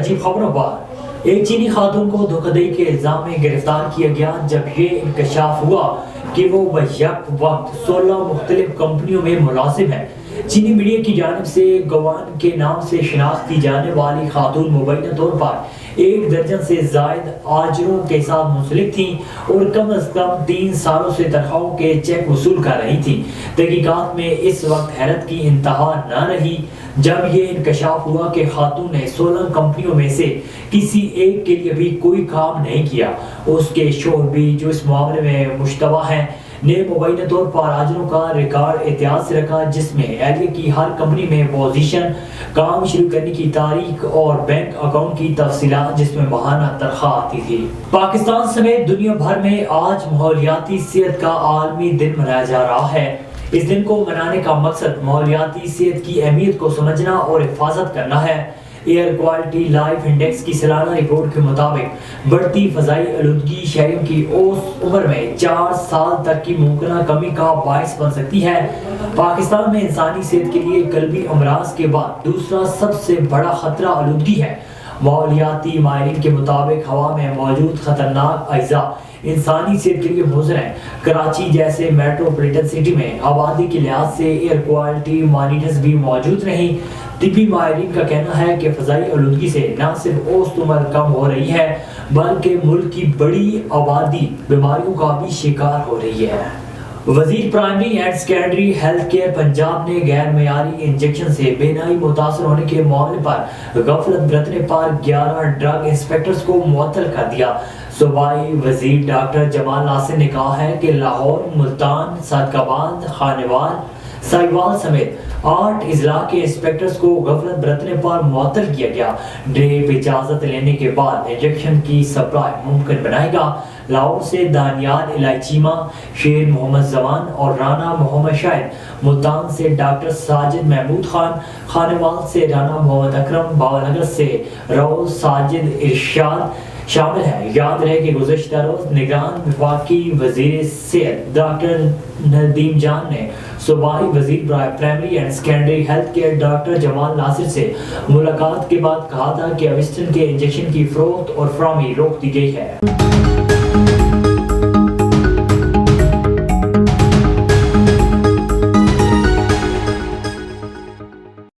عجیب خبروں پر ایک چینی خاتون کو دھوکہ دہی کے الزام میں گرفتار کیا گیا جب یہ انکشاف ہوا کہ وہ بیک وقت 16 مختلف کمپنیوں میں ملازم ہے۔ چینی میڈیا کی جانب سے گوان کے نام سے شناخت کی جانے والی خاتون مبینہ طور پر 1 درجن سے زائد آجروں کے ساتھ منسلک تھیں اور کم از کم 3 سالوں سے تنخواہوں کے چیک وصول کر رہی تھیں۔ تحقیقات میں اس وقت حیرت کی انتہا نہ رہی جب یہ انکشاف ہوا کہ خاتون نے 16 کمپنیوں میں سے کسی ایک کے لیے بھی کوئی کام نہیں کیا۔ اس کے شوہر بھی جو اس معاملے میں مشتبہ ہیں نے مبینہ طور پر آجروں کا ریکارڈ احتیاط سے رکھا، جس میں اہلیہ کی ہر کمپنی میں پوزیشن، کام شروع کرنے کی تاریخ اور بینک اکاؤنٹ کی تفصیلات جس میں ماہانہ تنخواہ آتی تھی۔ پاکستان سمیت دنیا بھر میں آج ماحولیاتی صحت کا عالمی دن منایا جا رہا ہے۔ اس دن کو منانے کا مقصد ماحولیاتی صحت کی اہمیت کو سمجھنا اور حفاظت کرنا ہے۔ ایئر کوالٹی لائف انڈیکس کی سالانہ رپورٹ کے مطابق بڑھتی فضائی آلودگی شہریوں کی اوسط عمر میں 4 سال تک کی ممکنہ کمی کا باعث بن سکتی ہے۔ پاکستان میں انسانی صحت کے لیے قلبی امراض کے بعد دوسرا سب سے بڑا خطرہ آلودگی ہے۔ ماحولیاتی ماہرین کے مطابق ہوا میں موجود خطرناک اجزاء انسانی صحت کے لیے مضر ہیں۔ کراچی جیسے میٹروپولیٹن سٹی میں آبادی کے لحاظ سے ایئر کوالٹی مانیٹرز بھی موجود نہیں۔ طبی ماہرین کا کہنا ہے کہ فضائی آلودگی سے نہ صرف اوسط عمر کم ہو رہی ہے بلکہ ملک کی بڑی آبادی بیماریوں کا بھی شکار ہو رہی ہے۔ وزیر primary and secondary health care Punjab نے غیر معیاری انجیکشن سے بینائی متاثر ہونے کے معاملے پر غفلت برتنے پر 11 ڈرگ انسپیکٹرز کو معطل کر دیا۔ صوبائی وزیر ڈاکٹر جمال ناصر نے کہا ہے کہ لاہور، ملتان، صادقآباد، خانوال، ساہیوال سمیت 8 اضلاع کے انسپیکٹرز کو غفلت برتنے پر معطل کیا گیا۔ ڈریپ اجازت لینے کے بعد انجیکشن کی سپلائی ممکن بنائے گا۔ لاہور سے دانیال الہی چیمہ، شیر محمد زمان اور رانا محمد شاہد، ملتان سے ڈاکٹر ساجد محمود خان، خانوال سے رانا محمد اکرم، باونگر سے رو ساجد ارشاد شامل ہیں۔ یاد رہے کہ گزشتہ روز نگران وفاقی وزیر صحت ڈاکٹر ندیم جان نے صوبائی وزیر primary and secondary health care doctor Jamal Nasir سے ملاقات کے بعد کہا تھا کہ اویسٹن کے انجیکشن کی فروخت اور فراہمی روک دی گئی ہے۔